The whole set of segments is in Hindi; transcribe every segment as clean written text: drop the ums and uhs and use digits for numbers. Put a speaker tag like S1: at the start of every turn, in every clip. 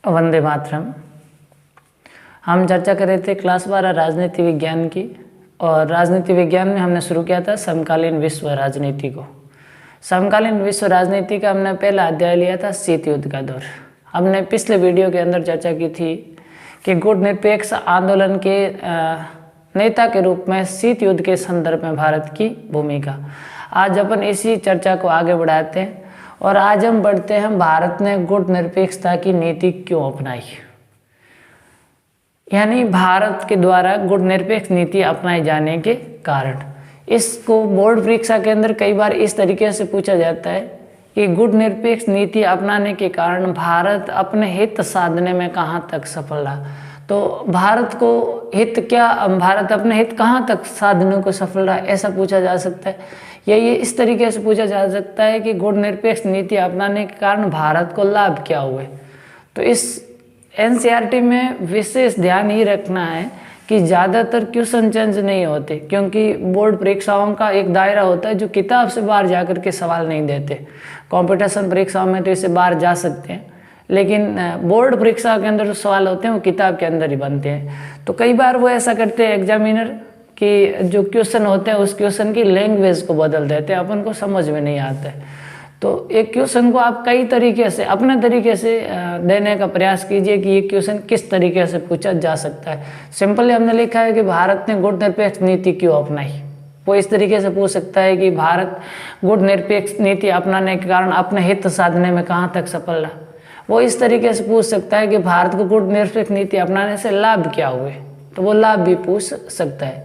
S1: वंदे मातरम। हम चर्चा कर रहे थे क्लास 12 राजनीति विज्ञान की, और राजनीति विज्ञान में हमने शुरू किया था समकालीन विश्व राजनीति को। समकालीन विश्व राजनीति का हमने पहला अध्याय लिया था शीत युद्ध का दौर। हमने पिछले वीडियो के अंदर चर्चा की थी कि गुटनिरपेक्ष आंदोलन के नेता के रूप में शीत युद्ध के संदर्भ में भारत की भूमिका। आज अपन इसी चर्चा को आगे बढ़ाते हैं और आज हम बढ़ते हैं भारत ने गुटनिरपेक्षता की नीति क्यों अपनाई, यानी भारत के द्वारा गुटनिरपेक्ष नीति अपनाए जाने के कारण। इसको बोर्ड परीक्षा के अंदर कई बार इस तरीके से पूछा जाता है कि गुटनिरपेक्ष नीति अपनाने के कारण भारत अपने हित साधने में कहाँ तक सफल रहा। तो भारत को हित क्या, भारत अपने हित कहाँ तक साधने को सफल रहा, ऐसा पूछा जा सकता है। या ये इस तरीके से पूछा जा सकता है कि गुटनिरपेक्ष नीति अपनाने के कारण भारत को लाभ क्या हुए। तो इस एनसीईआरटी में विशेष ध्यान ये रखना है कि ज़्यादातर क्वेश्चन चेंज नहीं होते, क्योंकि बोर्ड परीक्षाओं का एक दायरा होता है जो किताब से बाहर जा कर के सवाल नहीं देते। कंपटीशन परीक्षाओं में तो इससे बाहर जा सकते हैं, लेकिन बोर्ड परीक्षा के अंदर जो सवाल होते हैं वो किताब के अंदर ही बनते हैं। तो कई बार वो ऐसा करते हैं एग्जामिनर कि जो क्वेश्चन होते हैं उस क्वेश्चन की लैंग्वेज को बदल देते हैं, अपन को समझ में नहीं आता है। तो एक क्वेश्चन को आप कई तरीके से अपने तरीके से देने का प्रयास कीजिए कि ये क्वेश्चन किस तरीके से पूछा जा सकता है। सिंपली हमने लिखा है कि भारत ने गुटनिरपेक्ष नीति क्यों अपनाई, वो इस तरीके से पूछ सकता है कि भारत गुटनिरपेक्ष नीति अपनाने के कारण अपने हित साधने में कहाँ तक सफल रहा। वो इस तरीके से पूछ सकता है कि भारत को गुटनिरपेक्ष नीति अपनाने से लाभ क्या हुए, तो वो लाभ भी पूछ सकता है।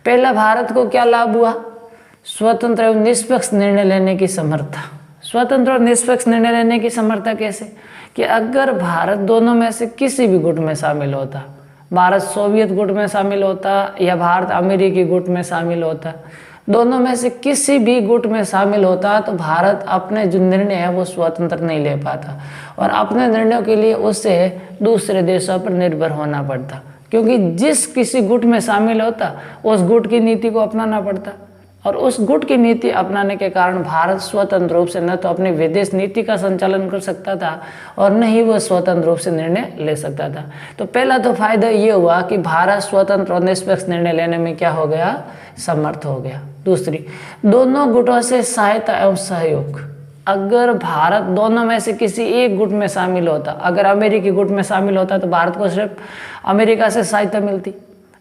S1: पहला, भारत को क्या लाभ हुआ? स्वतंत्र एवं निष्पक्ष निर्णय लेने की समर्था। स्वतंत्र और निष्पक्ष निर्णय लेने की समर्था कैसे? कि अगर भारत दोनों में से किसी भी गुट में शामिल होता, भारत सोवियत गुट में शामिल होता या भारत अमेरिकी गुट में शामिल होता, दोनों में से किसी भी गुट में शामिल होता, तो भारत अपने जो निर्णय है वो स्वतंत्र नहीं ले पाता और अपने निर्णयों के लिए उससे दूसरे देशों पर निर्भर होना पड़ता, क्योंकि जिस किसी गुट में शामिल होता उस गुट की नीति को अपनाना पड़ता। और उस गुट की नीति अपनाने के कारण भारत स्वतंत्र रूप से न तो अपनी विदेश नीति का संचालन कर सकता था और न ही वह स्वतंत्र रूप से निर्णय ले सकता था। तो पहला तो फायदा ये हुआ कि भारत स्वतंत्र और निष्पक्ष निर्णय लेने में क्या हो गया? समर्थ हो गया। दूसरी, दोनों गुटों से सहायता एवं सहयोग। अगर भारत दोनों में से किसी एक गुट में शामिल होता, अगर अमेरिकी गुट में शामिल होता तो भारत को सिर्फ अमेरिका से सहायता मिलती,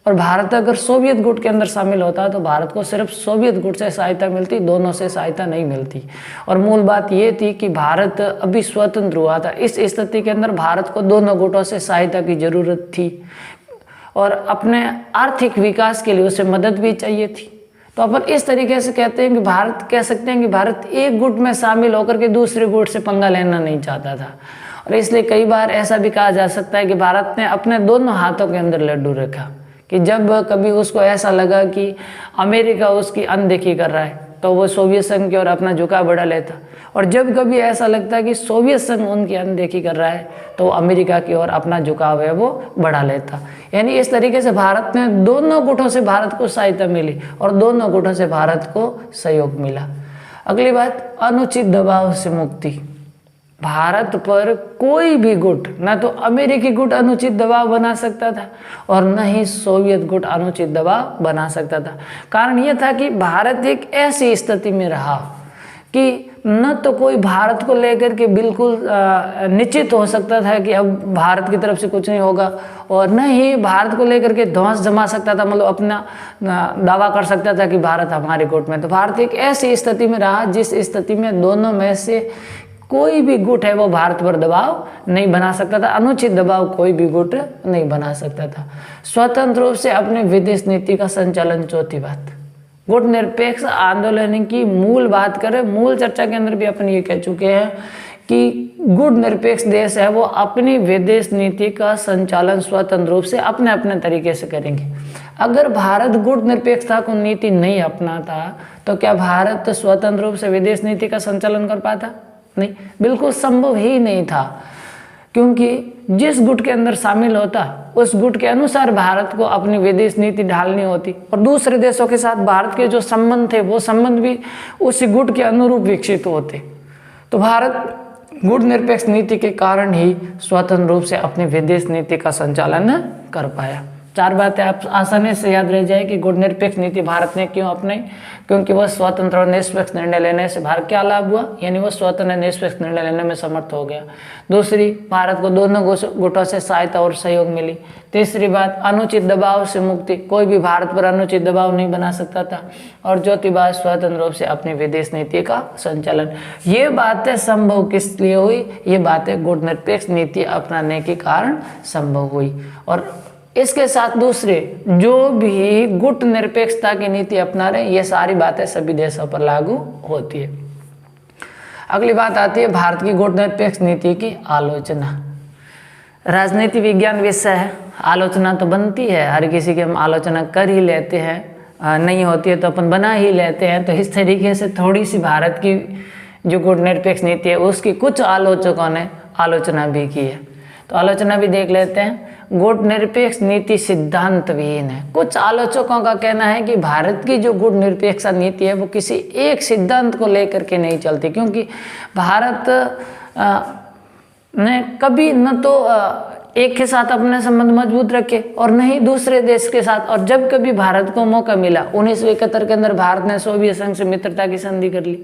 S1: और भारत अगर सोवियत गुट के अंदर शामिल होता तो भारत को सिर्फ सोवियत गुट से सहायता मिलती, दोनों से सहायता नहीं मिलती। और मूल बात ये थी कि भारत अभी स्वतंत्र हुआ था। इस स्थिति के अंदर भारत को दोनों गुटों से सहायता की जरूरत थी और अपने आर्थिक विकास के लिए उसे मदद भी चाहिए थी। तो अपन इस तरीके से कहते हैं कि भारत कह सकते हैं कि भारत एक गुट में शामिल होकर के दूसरे गुट से पंगा लेना नहीं चाहता था, और इसलिए कई बार ऐसा भी कहा जा सकता है कि भारत ने अपने दोनों हाथों के अंदर लड्डू रखा कि जब कभी उसको ऐसा लगा कि अमेरिका उसकी अनदेखी कर रहा है तो वो सोवियत संघ की ओर अपना झुकाव बढ़ा लेता, और जब कभी ऐसा लगता है कि सोवियत संघ उनकी अनदेखी कर रहा है तो अमेरिका की ओर अपना झुकाव है वो बढ़ा लेता। यानी इस तरीके से भारत ने दोनों गुटों से भारत को सहायता मिली और दोनों गुटों से भारत को सहयोग मिला। अगली बात, अनुचित दबाव से मुक्ति। भारत पर कोई भी गुट, न तो अमेरिकी गुट अनुचित दबाव बना सकता था और न ही सोवियत गुट अनुचित दबाव बना सकता था। कारण यह था कि भारत एक ऐसी स्थिति में रहा कि न तो कोई भारत को लेकर के बिल्कुल निश्चित हो सकता था कि अब भारत की तरफ से कुछ नहीं होगा, और न ही भारत को लेकर के ध्वंस जमा सकता था, मतलब अपना दावा कर सकता था कि भारत हमारे गुट में। तो भारत एक ऐसी स्थिति में रहा जिस स्थिति में दोनों में से कोई भी गुट है वो भारत पर दबाव नहीं बना सकता था, अनुचित दबाव कोई भी गुट नहीं बना सकता था। स्वतंत्र रूप से अपने विदेश नीति का संचालन। चौथी बात, गुटनिरपेक्ष आंदोलन की मूल बात करें, मूल चर्चा के अंदर भी अपन ये कह चुके हैं कि गुटनिरपेक्ष देश है वो अपनी विदेश नीति का संचालन स्वतंत्र रूप से अपने अपने तरीके से करेंगे। अगर भारत गुटनिरपेक्षता को नीति नहीं अपनाता तो क्या भारत स्वतंत्र रूप से विदेश नीति का संचालन कर पाता? नहीं, बिल्कुल संभव ही नहीं था, क्योंकि जिस गुट के अंदर शामिल होता उस गुट के अनुसार भारत को अपनी विदेश नीति ढालनी होती, और दूसरे देशों के साथ भारत के जो संबंध थे वो संबंध भी उसी गुट के अनुरूप विकसित होते। तो भारत गुटनिरपेक्ष नीति के कारण ही स्वतंत्र रूप से अपनी विदेश नीति का संचालन कर पाया। 4 बातें आप आसानी से याद रह जाए कि गुटनिरपेक्ष नीति भारत ने क्यों अपनाई, क्योंकि वह स्वतंत्र और निष्पक्ष निर्णय लेने से भारत क्या लाभ हुआ, यानी वह स्वतंत्र और निष्पक्ष निर्णय लेने में समर्थ हो गया। दूसरी, भारत को दोनों गुटों से सहायता और सहयोग मिली। तीसरी बात, अनुचित दबाव से मुक्ति, कोई भी भारत पर अनुचित दबाव नहीं बना सकता था। और चौथी बात, स्वतंत्र रूप से अपनी विदेश नीति का संचालन। ये बातें संभव किस लिए हुई, ये बातें गुटनिरपेक्ष नीति अपनाने के कारण संभव हुई। और इसके साथ दूसरे जो भी गुट निरपेक्षता की नीति अपना रहे, ये सारी बातें सभी देशों पर लागू होती है। अगली बात आती है भारत की गुट निरपेक्ष नीति की आलोचना। राजनीति विज्ञान विषय है, आलोचना तो बनती है, हर किसी की हम आलोचना कर ही लेते हैं, नहीं होती है तो अपन बना ही लेते हैं। तो इस तरीके से थोड़ी सी भारत की जो गुट निरपेक्ष नीति है उसकी कुछ आलोचकों ने आलोचना भी की है, तो आलोचना भी देख लेते हैं। गुट निरपेक्ष नीति सिद्धांत विहीन है। कुछ आलोचकों का कहना है कि भारत की जो गुट निरपेक्ष नीति है वो किसी एक सिद्धांत को लेकर के नहीं चलती, क्योंकि भारत ने कभी न तो एक के साथ अपने संबंध मजबूत रखे और न ही दूसरे देश के साथ। और जब कभी भारत को मौका मिला 1971 के अंदर भारत ने सोवियत संघ से मित्रता की संधि कर ली।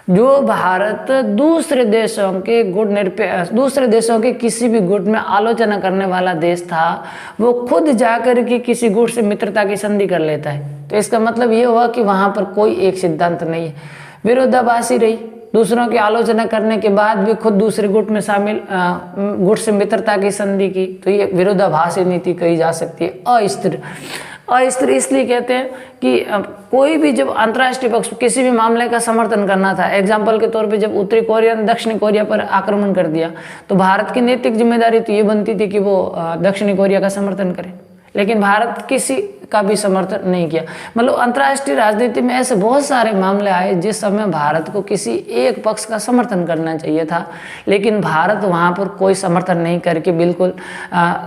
S1: जो भारत दूसरे देशों के किसी भी गुट में आलोचना करने वाला देश था, वो खुद जाकर के किसी गुट से मित्रता की संधि कर लेता है। तो इसका मतलब ये हुआ कि वहाँ पर कोई एक सिद्धांत नहीं है, विरोधाभासी रही। दूसरों की आलोचना करने के बाद भी खुद दूसरे गुट में शामिल गुट से मित्रता की संधि की, तो ये विरोधाभासी नीति कही जा सकती है। अस्थिर इसलिए कहते हैं कि कोई भी जब अंतर्राष्ट्रीय पक्ष किसी भी मामले का समर्थन करना था, एग्जाम्पल के तौर पे जब उत्तरी कोरिया ने दक्षिणी कोरिया पर आक्रमण कर दिया, तो भारत की नैतिक जिम्मेदारी तो ये बनती थी कि वो दक्षिणी कोरिया का समर्थन करे, लेकिन भारत किसी का भी समर्थन नहीं किया। मतलब अंतर्राष्ट्रीय राजनीति में ऐसे बहुत सारे मामले आए जिस समय भारत को किसी एक पक्ष का समर्थन करना चाहिए था, लेकिन भारत वहाँ पर कोई समर्थन नहीं करके बिल्कुल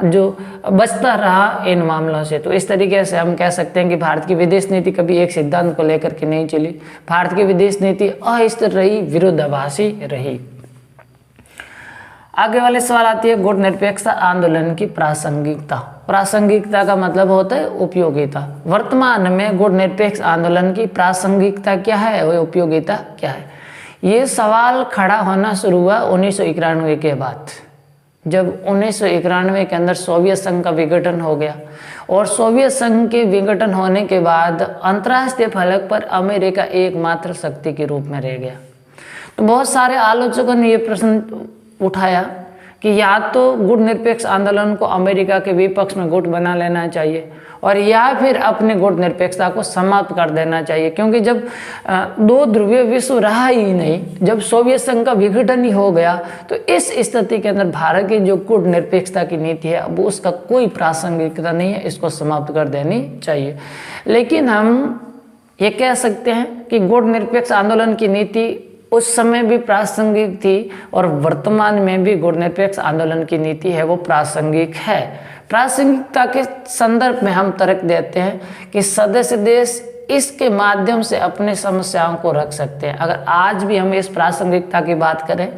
S1: जो बचता रहा इन मामलों से। तो इस तरीके से हम कह सकते हैं कि भारत की विदेश नीति कभी एक सिद्धांत को लेकर के नहीं चली। भारत की विदेश नीति अस्थिर रही, विरोधाभासी रही। आगे वाले सवाल आती है गुट निरपेक्षता आंदोलन की प्रासंगिकता। प्रासंगिकता का मतलब होता है उपयोगिता। वर्तमान में गुट निरपेक्ष आंदोलन की प्रासंगिकता क्या है और उपयोगिता क्या है, ये सवाल खड़ा होना शुरू हुआ 1991 के बाद, जब 1991 के अंदर सोवियत संघ का विघटन हो गया। और सोवियत संघ के विघटन होने के बाद अंतर्राष्ट्रीय फलक पर अमेरिका एकमात्र शक्ति के रूप में रह गया। तो बहुत सारे आलोचकों ने ये प्रश्न उठाया कि या तो गुट निरपेक्ष आंदोलन को अमेरिका के विपक्ष में गुट बना लेना चाहिए और या फिर अपने गुट निरपेक्षता को समाप्त कर देना चाहिए, क्योंकि जब दो ध्रुवीय विश्व रहा ही नहीं, जब सोवियत संघ का विघटन ही हो गया, तो इस स्थिति के अंदर भारत की जो गुट निरपेक्षता की नीति है अब उसका कोई प्रासंगिकता नहीं है, इसको समाप्त कर देनी चाहिए। लेकिन हम ये कह सकते हैं कि गुट निरपेक्ष आंदोलन की नीति उस समय भी प्रासंगिक थी और वर्तमान में भी गुट निरपेक्ष आंदोलन की नीति है वो प्रासंगिक है। प्रासंगिकता के संदर्भ में हम तर्क देते हैं कि सदस्य देश इसके माध्यम से अपनी समस्याओं को रख सकते हैं। अगर आज भी हम इस प्रासंगिकता की बात करें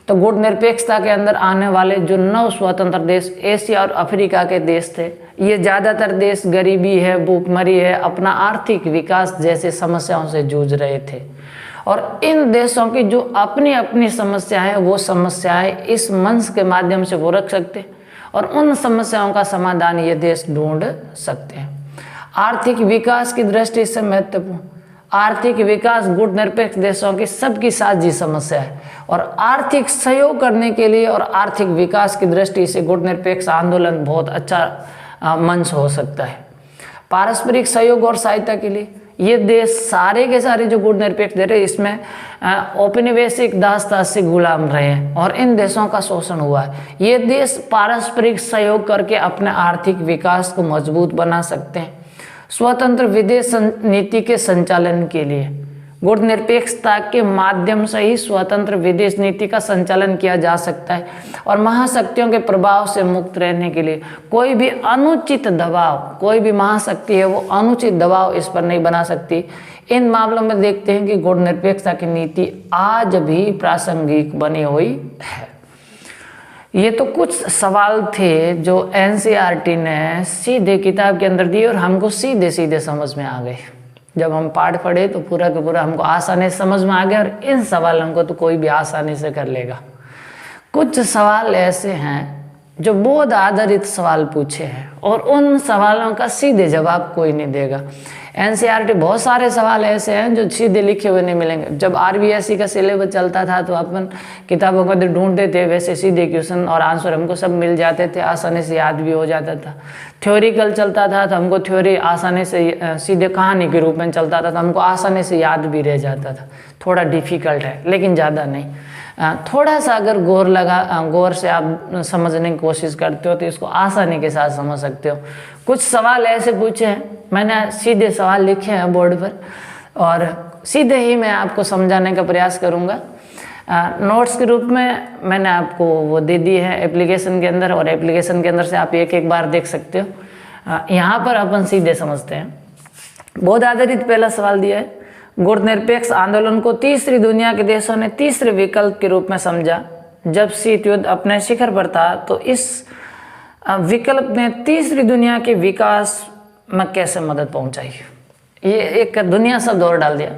S1: तो गुट निरपेक्षता के अंदर आने वाले जो 9 स्वतंत्र देश एशिया और अफ्रीका के देश थे, ये ज़्यादातर देश गरीबी है, भूखमरी है, अपना आर्थिक विकास जैसे समस्याओं से जूझ रहे थे। और इन देशों की जो अपनी अपनी समस्याएं हैं, वो समस्याएं इस मंच के माध्यम से वो रख सकते हैं और उन समस्याओं का समाधान ये देश ढूंढ सकते हैं। आर्थिक विकास की दृष्टि से महत्वपूर्ण, आर्थिक विकास गुट निरपेक्ष देशों की सबकी साझी समस्या है और आर्थिक सहयोग करने के लिए और आर्थिक विकास की दृष्टि से गुट निरपेक्ष आंदोलन बहुत अच्छा मंच हो सकता है। पारस्परिक सहयोग और सहायता के लिए ये देश सारे के सारे जो गुट निरपेक्ष दे रहे इसमें औपनिवेशिक दास-दास से गुलाम रहे हैं और इन देशों का शोषण हुआ है। ये देश पारस्परिक सहयोग करके अपने आर्थिक विकास को मजबूत बना सकते हैं। स्वतंत्र विदेश नीति के संचालन के लिए गुट निरपेक्षता के माध्यम से ही स्वतंत्र विदेश नीति का संचालन किया जा सकता है और महाशक्तियों के प्रभाव से मुक्त रहने के लिए कोई भी अनुचित दबाव, कोई भी महाशक्ति है वो अनुचित दबाव इस पर नहीं बना सकती। इन मामलों में देखते हैं कि गुट निरपेक्षता की नीति आज भी प्रासंगिक बनी हुई है। ये तो कुछ सवाल थे जो एनसीईआरटी ने सीधे किताब के अंदर दिए और हमको सीधे सीधे समझ में आ गए। जब हम पाठ पढ़े तो पूरा का पूरा हमको आसानी से समझ में आ गया और इन सवालों को तो कोई भी आसानी से कर लेगा। कुछ सवाल ऐसे हैं जो बोध आधारित सवाल पूछे हैं और उन सवालों का सीधे जवाब कोई नहीं देगा। एनसीईआरटी बहुत सारे सवाल ऐसे हैं जो सीधे लिखे हुए नहीं मिलेंगे। जब आरबीएससी का सिलेबस चलता था तो अपन किताबों को ढूंढते थे, वैसे सीधे क्वेश्चन और आंसर हमको सब मिल जाते थे, आसानी से याद भी हो जाता था। थ्योरिकल चलता था तो हमको थ्योरी आसानी से सीधे कहानी के रूप में चलता था तो हमको आसानी से याद भी रह जाता था। थोड़ा डिफिकल्ट है लेकिन ज़्यादा नहीं। थोड़ा सा अगर गौर से आप समझने की कोशिश करते हो तो इसको आसानी के साथ समझ सकते हो। कुछ सवाल ऐसे पूछे हैं, मैंने सीधे सवाल लिखे हैं बोर्ड पर और सीधे ही मैं आपको समझाने का प्रयास करूँगा। नोट्स के रूप में मैंने आपको वो दे दी है एप्लीकेशन के अंदर और एप्लीकेशन के अंदर से आप एक बार देख सकते हो। यहाँ पर अपन सीधे समझते हैं। बोध आधारित पहला सवाल दिया है, गुट निरपेक्ष आंदोलन को तीसरी दुनिया के देशों ने तीसरे विकल्प के रूप में समझा। जब शीत युद्ध अपने शिखर पर था तो इस विकल्प ने तीसरी दुनिया के विकास में कैसे मदद पहुंचाई। ये एक दुनिया शब्द और डाल दिया।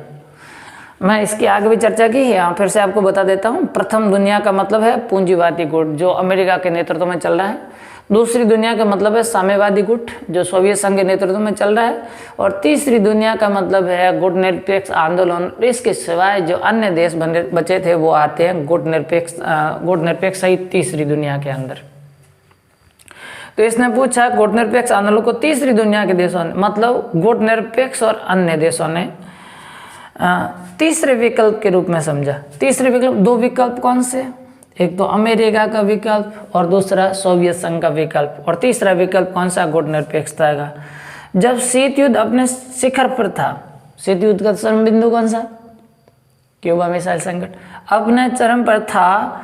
S1: मैं इसकी आगे भी चर्चा की है, फिर से आपको बता देता हूँ। प्रथम दुनिया का मतलब है पूंजीवादी गुट जो अमेरिका के नेतृत्व में चल रहा है। दूसरी दुनिया का मतलब है साम्यवादी गुट जो सोवियत संघ के नेतृत्व में चल रहा है। और तीसरी दुनिया का मतलब है गुट निरपेक्ष आंदोलन। इसके सिवाय जो अन्य देश बचे थे वो आते हैं गुट निरपेक्ष सहित तीसरी दुनिया के अंदर। तो इसने पूछा गुट निरपेक्ष आंदोलन को तीसरी दुनिया के देशों ने, मतलब गुट निरपेक्ष और अन्य देशों ने तीसरे विकल्प के रूप में समझा। तीसरे विकल्प, दो विकल्प कौन से? एक तो अमेरिका का विकल्प और दूसरा सोवियत संघ का विकल्प। और तीसरा विकल्प कौन सा? गुट निरपेक्षता का। जब शीत युद्ध अपने शिखर पर था, शीत युद्ध का चरम बिंदु कौन सा? क्यूबा मिसाइल संकट अपने चरम पर था,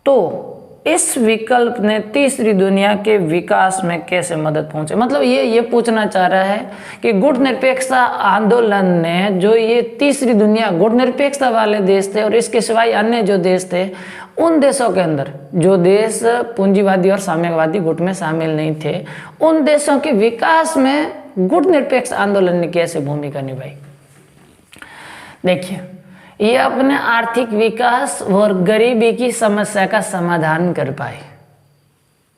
S1: तो इस विकल्प ने तीसरी दुनिया के विकास में कैसे मदद पहुंचे। मतलब ये पूछना चाह रहा है कि गुट निरपेक्षता आंदोलन ने जो ये तीसरी दुनिया गुट निरपेक्षता वाले देश थे और इसके सिवाय अन्य जो देश थे उन देशों के अंदर, जो देश पूंजीवादी और साम्यवादी गुट में शामिल नहीं थे, उन देशों के विकास में गुट निरपेक्ष आंदोलन ने कैसे भूमिका निभाई। देखिए, ये अपने आर्थिक विकास और गरीबी की समस्या का समाधान कर पाए।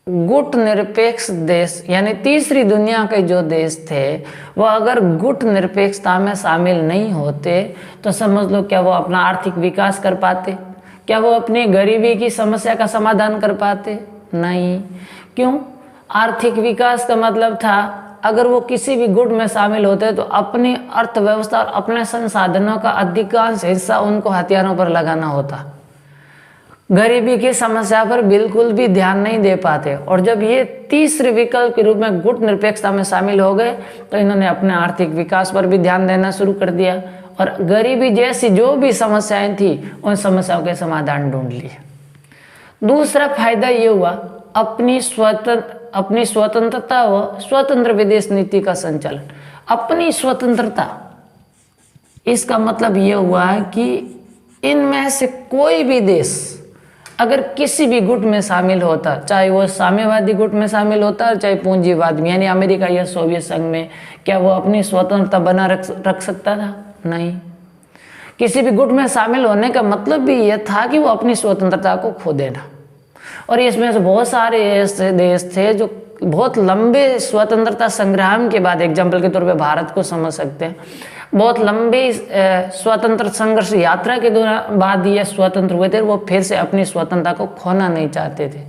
S1: गुट निरपेक्ष देश यानी तीसरी दुनिया के जो देश थे वो अगर गुट निरपेक्षता में शामिल नहीं होते तो समझ लो क्या वो अपना आर्थिक विकास कर पाते? क्या वो अपनी गरीबी की समस्या का समाधान कर पाते? नहीं। क्यों? आर्थिक विकास का मतलब था अगर वो किसी भी गुट में शामिल होते तो अपनी अर्थव्यवस्था और अपने संसाधनों का अधिकांश हिस्सा उनको हथियारों पर लगाना होता। गरीबी की समस्या पर बिल्कुल भी ध्यान नहीं दे पाते। और जब ये तीसरे विकल्प के रूप में गुट निरपेक्षता में शामिल हो गए तो इन्होंने अपने आर्थिक विकास पर भी ध्यान देना शुरू कर दिया और गरीबी जैसी जो भी समस्याएं थी उन समस्याओं के समाधान ढूंढ लिए। दूसरा फायदा ये हुआ अपनी स्वतंत्रता व स्वतंत्र विदेश नीति का संचालन। अपनी स्वतंत्रता, इसका मतलब ये हुआ कि इनमें से कोई भी देश अगर किसी भी गुट में शामिल होता, चाहे वो साम्यवादी गुट में शामिल होता चाहे पूंजीवाद में यानी अमेरिका या सोवियत संघ में, क्या वो अपनी स्वतंत्रता बना रख सकता था? नहीं। किसी भी गुट में शामिल होने का मतलब भी यह था कि वो अपनी स्वतंत्रता को खो देना। और इसमें से बहुत सारे ऐसे देश थे जो बहुत लंबे स्वतंत्रता संग्राम के बाद, एग्जाम्पल के तौर पे भारत को समझ सकते हैं, बहुत लंबी स्वतंत्र संघर्ष यात्रा के दौरान बाद ये स्वतंत्र हुए थे, वो फिर से अपनी स्वतंत्रता को खोना नहीं चाहते थे।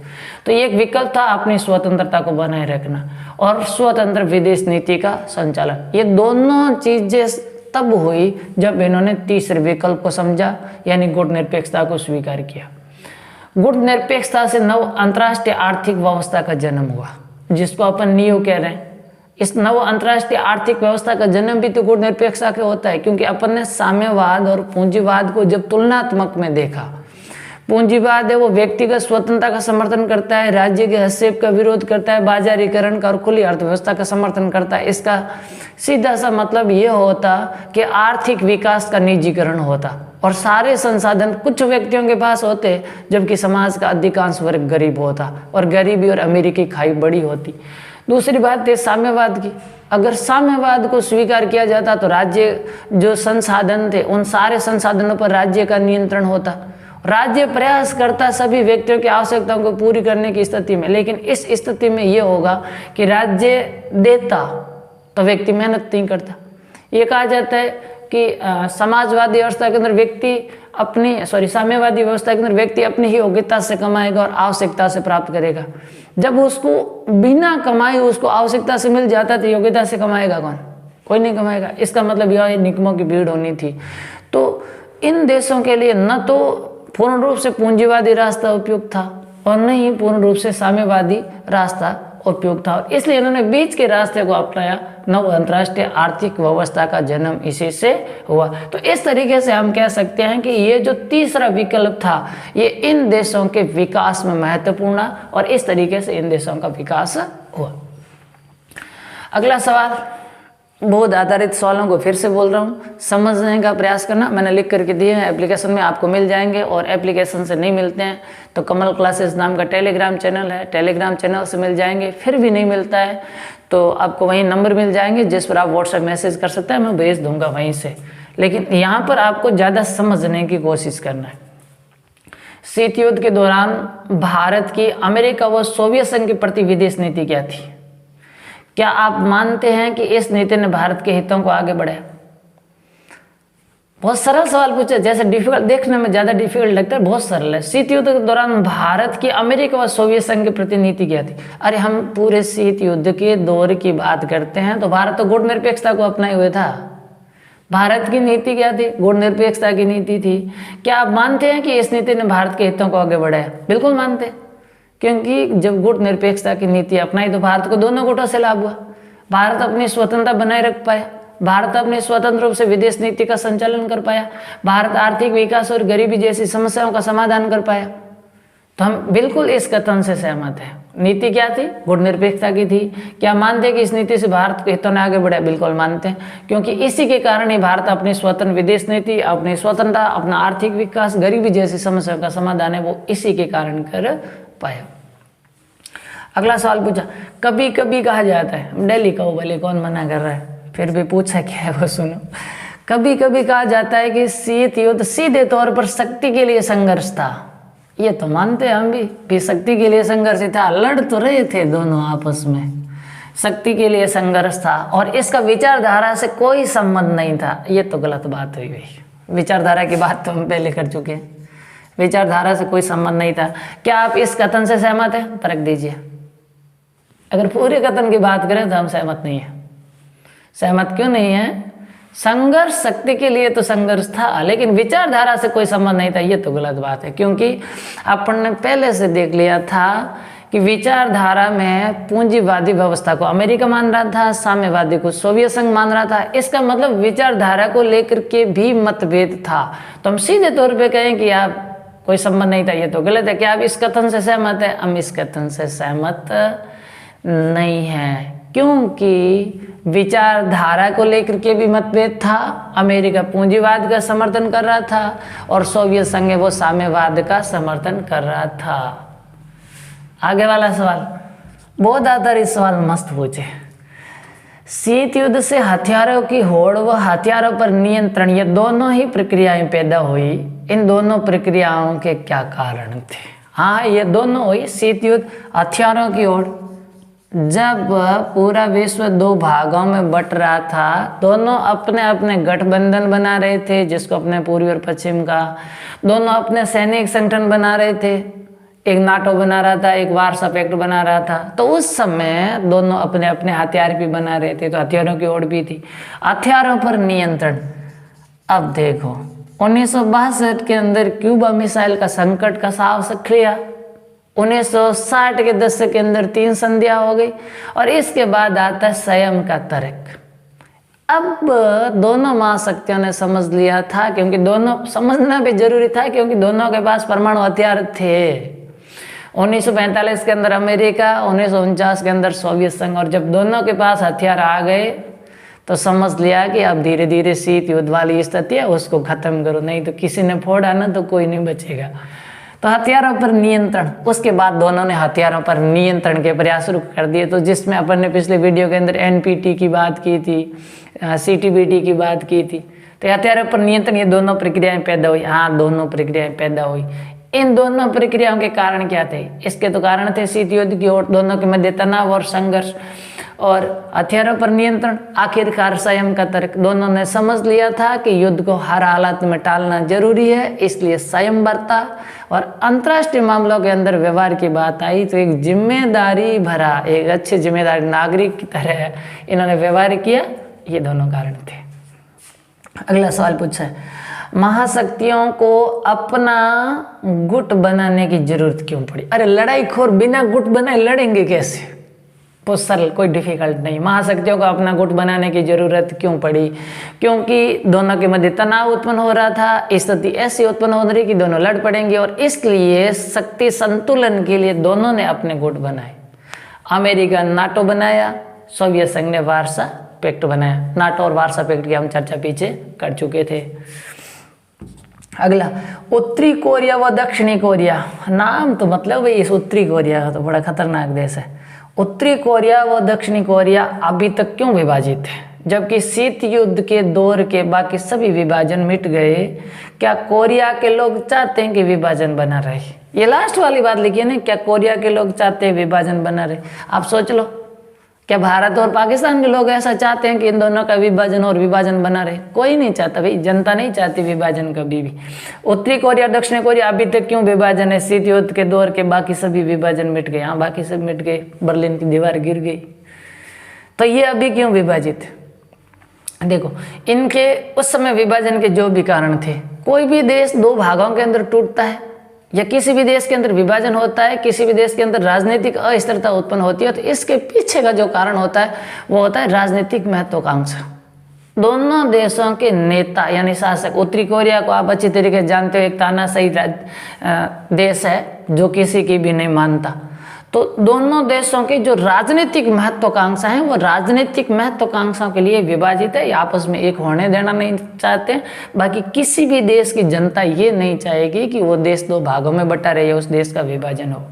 S1: तो ये एक विकल्प था अपनी स्वतंत्रता को बनाए रखना और स्वतंत्र विदेश नीति का संचालन। ये दोनों चीजें तब हुई जब इन्होंने तीसरे विकल्प को समझा यानी गुट निरपेक्षता को स्वीकार किया। गुट निरपेक्षता से नव अंतर्राष्ट्रीय आर्थिक व्यवस्था का जन्म हुआ जिसको अपन नींव कह रहे हैं। इस नव अंतर्राष्ट्रीय आर्थिक व्यवस्था का जन्म भी तो गुणनिरपेक्षता के होता है, क्योंकि अपन ने साम्यवाद और पूंजीवाद को जब तुलनात्मक में देखा, पूंजीवाद है वो व्यक्तिगत स्वतंत्रता का समर्थन करता है, राज्य के हस्तक्षेप का विरोध करता है, बाजारीकरण का और खुली अर्थव्यवस्था का समर्थन करता है। इसका सीधा सा मतलब ये होता कि आर्थिक विकास का निजीकरण होता और सारे संसाधन कुछ व्यक्तियों के पास होते, जबकि समाज का अधिकांश वर्ग गरीब होता और गरीबी और अमीरी की खाई बड़ी होती। दूसरी बात है साम्यवाद की। अगर साम्यवाद को स्वीकार किया जाता तो राज्य जो संसाधन थे उन सारे संसाधनों पर राज्य का नियंत्रण होता। राज्य प्रयास करता सभी व्यक्तियों की आवश्यकताओं को पूरी करने की स्थिति में, लेकिन इस स्थिति में ये होगा कि राज्य देता तो व्यक्ति मेहनत नहीं करता। ये कहा जाता है कि समाजवादी व्यवस्था के अंदर साम्यवादी व्यवस्था के अंदर व्यक्ति अपनी ही योग्यता से कमाएगा और आवश्यकता से प्राप्त करेगा। जब उसको बिना कमाए उसको आवश्यकता से मिल जाता तो योग्यता से कमाएगा कौन? कोई नहीं कमाएगा। इसका मतलब यह निकमों की भीड़ होनी थी। तो इन देशों के लिए न तो पूर्ण रूप से पूंजीवादी रास्ता उपयुक्त था और न ही पूर्ण रूप से साम्यवादी रास्ता उपयुक्त था, और इसलिए इन्होंने बीच के रास्ते को अपनाया। नव अंतर्राष्ट्रीय आर्थिक व्यवस्था का जन्म इसी से हुआ। तो इस तरीके से हम कह सकते हैं कि ये जो तीसरा विकल्प था ये इन देशों के विकास में महत्वपूर्ण और इस तरीके से इन देशों का विकास हुआ। अगला सवाल, बोध आधारित सवालों को फिर से बोल रहा हूँ, समझने का प्रयास करना। मैंने लिख करके दिए हैं, एप्लीकेशन में आपको मिल जाएंगे, और एप्लीकेशन से नहीं मिलते हैं तो कमल क्लासेस नाम का टेलीग्राम चैनल है, टेलीग्राम चैनल से मिल जाएंगे। फिर भी नहीं मिलता है तो आपको वहीं नंबर मिल जाएंगे जिस पर आप व्हाट्सएप मैसेज कर सकते हैं, मैं भेज दूंगा वहीं से। लेकिन यहाँ पर आपको ज़्यादा समझने की कोशिश करना है। शीत युद्ध के दौरान भारत की अमेरिका व सोवियत संघ के प्रति विदेश नीति क्या थी? क्या आप मानते हैं कि इस नीति ने भारत के हितों को आगे बढ़ाया? बहुत सरल सवाल पूछा, जैसे डिफिकल्ट देखने में ज्यादा डिफिकल्ट लगता है, बहुत सरल है। शीत युद्ध के दौरान भारत की अमेरिका व सोवियत संघ के प्रति नीति क्या थी? अरे हम पूरे शीत युद्ध के दौर की बात करते हैं तो भारत तो गुणनिरपेक्षता को अपनाए हुए था। भारत की नीति क्या थी? गुणनिरपेक्षता की नीति थी। क्या आप मानते हैं कि इस नीति ने भारत के हितों को आगे बढ़ाया? बिल्कुल मानते, क्योंकि जब गुटनिरपेक्षता की नीति अपनाई तो भारत को दोनों गुटों से लाभ हुआ। भारत अपनी स्वतंत्रता बनाए रख पाया, भारत अपने स्वतंत्र रूप से विदेश नीति का संचालन कर पाया, भारत आर्थिक विकास और गरीबी जैसी समस्याओं का समाधान कर पाया। तो हम बिल्कुल इस कथन से सहमत हैं। नीति क्या थी? गुटनिरपेक्षता की थी। क्या मानते हैं कि इस नीति से भारत के हितों ने आगे बढ़ा? बिल्कुल मानते हैं, क्योंकि इसी के कारण ही भारत अपनी स्वतंत्र विदेश नीति, अपनी स्वतंत्रता, अपना आर्थिक विकास, गरीबी जैसी समस्याओं का समाधान है वो इसी के कारण कर पाया। अगला सवाल पूछा, कभी कभी कहा जाता है, दिल्ली का भले कौन मना कर रहा है, फिर भी पूछा क्या है वो सुनो। कभी कभी कहा जाता है कि शीत युद्ध सीधे तौर पर शक्ति के लिए संघर्ष था। ये तो मानते हैं हम भी शक्ति के लिए संघर्ष था, लड़ तो रहे थे दोनों आपस में, शक्ति के लिए संघर्ष था और इसका विचारधारा से कोई संबंध नहीं था। ये तो गलत बात हुई भाई, विचारधारा की बात तो हम पहले कर चुके हैं, विचारधारा से कोई संबंध नहीं था। क्या आप इस कथन से सहमत हैं? तर्क दीजिए। अगर पूरे कथन की बात करें तो हम सहमत नहीं है। सहमत क्यों नहीं है? संघर्ष शक्ति के लिए तो संघर्ष था, लेकिन विचारधारा से कोई संबंध नहीं था। ये तो गलत बात है, क्योंकि अपन ने पहले से देख लिया था कि विचारधारा में पूंजीवादी व्यवस्था को अमेरिका मान रहा था, साम्यवादी को सोवियत संघ मान रहा था। इसका मतलब विचारधारा को लेकर के भी मतभेद था। तो हम सीधे तौर पे कहें कि आप कोई संबंध नहीं था, ये तो गलत है। क्या आप इस कथन से सहमत है? हम इस कथन से सहमत नहीं है, क्योंकि विचारधारा को लेकर के भी मतभेद था। अमेरिका पूंजीवाद का समर्थन कर रहा था और सोवियत संघ वो साम्यवाद का समर्थन कर रहा था। आगे वाला सवाल, बहुत आधारित सवाल मस्त पूछे। शीत युद्ध से हथियारों की होड़ व हथियारों पर नियंत्रण, ये दोनों ही प्रक्रियाएं पैदा हुई। इन दोनों प्रक्रियाओं के क्या कारण थे? हाँ, ये दोनों हुई। शीत युद्ध, हथियारों की होड़। जब पूरा विश्व दो भागों में बट रहा था, दोनों अपने अपने गठबंधन बना रहे थे, जिसको अपने पूर्वी और पश्चिम का, दोनों अपने सैनिक संगठन बना रहे थे। एक नाटो बना रहा था, एक वार्सा पैक्ट बना रहा था। तो उस समय दोनों अपने अपने हथियार भी बना रहे थे, तो हथियारों की होड़ भी थी। हथियारों पर नियंत्रण, अब देखो 1962 के अंदर क्यूबा मिसाइल का संकट का साहस लिया, 1960 के दशक के अंदर 3 संधियां हो गई और इसके बाद आता है संयम का तर्क। अब दोनों महाशक्तियों ने समझ लिया था, क्योंकि दोनों समझना भी जरूरी था क्योंकि दोनों के पास परमाणु हथियार थे। 1945 के अंदर अमेरिका, 1949 के अंदर सोवियत संघ, और जब दोनों के पास हथियार आ गए तो समझ लिया कि अब धीरे धीरे शीत युद्ध वाली स्थिति है उसको खत्म करो, नहीं तो किसी ने फोड़ा ना तो कोई नहीं बचेगा। तो हथियारों पर नियंत्रण, उसके बाद दोनों ने हथियारों पर नियंत्रण के प्रयास शुरू कर दिए। तो जिसमें अपन ने पिछले वीडियो के अंदर एनपीटी की बात की थी, सीटीबीटी की बात की थी, तो हथियारों पर नियंत्रण, ये दोनों प्रक्रियाएं पैदा हुई। हाँ, दोनों प्रक्रियाएं पैदा हुई। इन दोनों प्रक्रियाओं के कारण क्या थे? इसके तो कारण थे शीत युद्ध की ओर, दोनों के मध्य तनाव और संघर्ष और हथियारों पर नियंत्रण। आखिरकार संयम का तर्क, दोनों ने समझ लिया था कि युद्ध को हर हालत में टालना जरूरी है, इसलिए संयम बरता। और अंतर्राष्ट्रीय मामलों के अंदर व्यवहार की बात आई तो एक जिम्मेदारी भरा, एक अच्छे जिम्मेदार नागरिक की तरह इन्होंने व्यवहार किया। ये दोनों कारण थे। अगला सवाल पूछा है, महाशक्तियों को अपना गुट बनाने की जरूरत क्यों पड़ी? अरे लड़ाई खोर बिना गुट बनाए लड़ेंगे कैसे? बहुत सरल, कोई डिफिकल्ट नहीं। महाशक्तियों को अपना गुट बनाने की जरूरत क्यों पड़ी? क्योंकि दोनों के मध्य तनाव उत्पन्न हो रहा था, स्थिति ऐसी उत्पन्न हो रही कि दोनों लड़ पड़ेंगे और इसलिए शक्ति संतुलन के लिए दोनों ने अपने गुट बनाए। अमेरिका नाटो बनाया, सोवियत संघ ने वार्सा पैक्ट बनाया। नाटो और वार्सा पैक्ट की हम चर्चा पीछे कर चुके थे। अगला, उत्तरी कोरिया व दक्षिणी कोरिया, नाम तो मतलब इस उत्तरी कोरिया का तो बड़ा खतरनाक देश है। उत्तरी कोरिया व दक्षिणी कोरिया अभी तक क्यों विभाजित है, जबकि शीत युद्ध के दौर के बाकी सभी विभाजन मिट गए? क्या कोरिया के लोग चाहते हैं कि विभाजन बना रहे? ये लास्ट वाली बात लिखी है ना, क्या कोरिया के लोग चाहते हैं विभाजन बना रहे? आप सोच लो, क्या भारत और पाकिस्तान के लोग ऐसा चाहते हैं कि इन दोनों का विभाजन और विभाजन बना रहे? कोई नहीं चाहता भाई, जनता नहीं चाहती विभाजन कभी भी। उत्तरी कोरिया दक्षिणी कोरिया अभी तक क्यों विभाजन है? शीत युद्ध के दौर के बाकी सभी विभाजन मिट गए। हाँ, बाकी सब मिट गए, बर्लिन की दीवार गिर गई, तो ये अभी क्यों विभाजित? देखो, इनके उस समय विभाजन के जो भी कारण थे, कोई भी देश 2 भागों के अंदर टूटता है या किसी भी देश के अंदर विभाजन होता है, किसी भी देश के अंदर राजनीतिक अस्थिरता उत्पन्न होती है, तो इसके पीछे का जो कारण होता है वो होता है राजनीतिक महत्वाकांक्षा। दोनों देशों के नेता यानी शासक, उत्तरी कोरिया को आप अच्छी तरीके से जानते हो, एक तानाशाही देश है जो किसी की भी नहीं मानता। तो दोनों देशों की जो राजनीतिक महत्वाकांक्षा है वो राजनीतिक महत्वाकांक्षाओं के लिए विभाजित है, आपस में एक होने देना नहीं चाहते। बाकी किसी भी देश की जनता ये नहीं चाहेगी कि वो देश 2 भागों में बटा रहे, उस देश का विभाजन हो।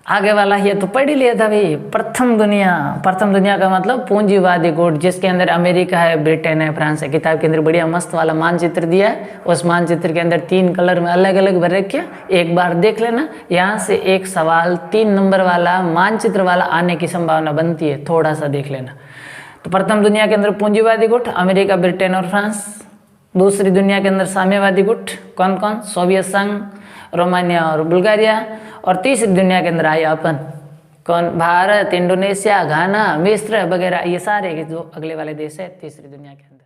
S1: आगे वाला ये तो पढ़ ही लिया था भाई। प्रथम दुनिया का मतलब पूंजीवादी गुट, जिसके अंदर अमेरिका है, ब्रिटेन है, फ्रांस है। किताब के अंदर बढ़िया मस्त वाला मानचित्र दिया है, उस मानचित्र के अंदर 3 कलर में अलग अलग भर रखे, एक बार देख लेना। यहाँ से एक सवाल 3 नंबर वाला मानचित्र वाला आने की संभावना बनती है, थोड़ा सा देख लेना। तो प्रथम दुनिया के अंदर पूंजीवादी गुट अमेरिका, ब्रिटेन और फ्रांस। दूसरी दुनिया के अंदर साम्यवादी गुट कौन कौन? सोवियत संघ, रोमानिया और बुल्गारिया। और तीसरी दुनिया के अंदर आए अपन कौन? भारत, इंडोनेशिया, घाना, मिस्र वगैरह, ये सारे जो अगले वाले देश है तीसरी दुनिया के अंदर।